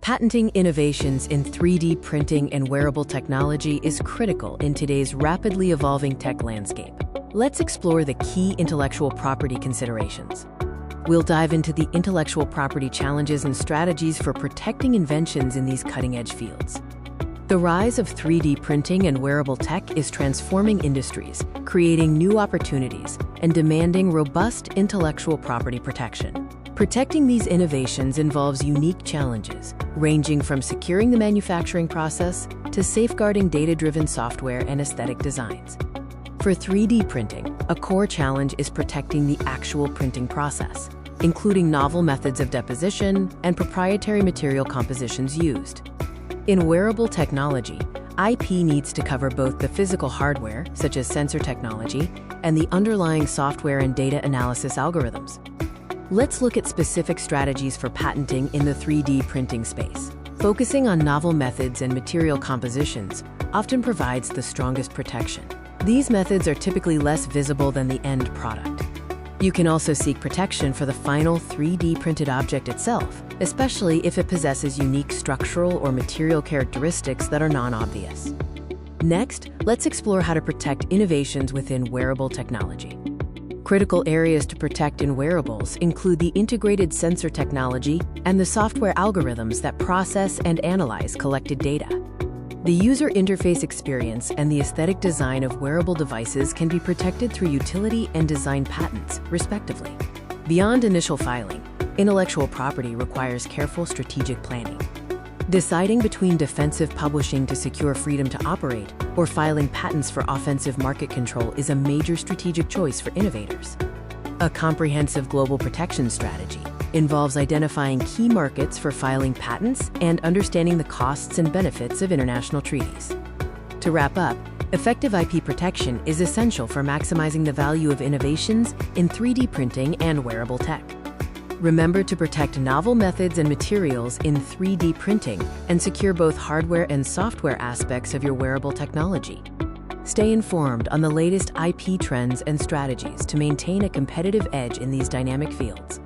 Patenting innovations in 3D printing and wearable technology is critical in today's rapidly evolving tech landscape. Let's explore the key intellectual property considerations. We'll dive into the intellectual property challenges and strategies for protecting inventions in these cutting-edge fields. The rise of 3D printing and wearable tech is transforming industries, creating new opportunities, and demanding robust intellectual property protection. Protecting these innovations involves unique challenges, ranging from securing the manufacturing process to safeguarding data-driven software and aesthetic designs. For 3D printing, a core challenge is protecting the actual printing process, including novel methods of deposition and proprietary material compositions used. In wearable technology, IP needs to cover both the physical hardware, such as sensor technology, and the underlying software and data analysis algorithms. Let's look at specific strategies for patenting in the 3D printing space. Focusing on novel methods and material compositions often provides the strongest protection. These methods are typically less visible than the end product. You can also seek protection for the final 3D printed object itself, especially if it possesses unique structural or material characteristics that are non-obvious. Next, let's explore how to protect innovations within wearable technology. Critical areas to protect in wearables include the integrated sensor technology and the software algorithms that process and analyze collected data. The user interface experience and the aesthetic design of wearable devices can be protected through utility and design patents, respectively. Beyond initial filing, intellectual property requires careful strategic planning. Deciding between defensive publishing to secure freedom to operate or filing patents for offensive market control is a major strategic choice for innovators. A comprehensive global protection strategy involves identifying key markets for filing patents and understanding the costs and benefits of international treaties. To wrap up, effective IP protection is essential for maximizing the value of innovations in 3D printing and wearable tech. Remember to protect novel methods and materials in 3D printing and secure both hardware and software aspects of your wearable technology. Stay informed on the latest IP trends and strategies to maintain a competitive edge in these dynamic fields.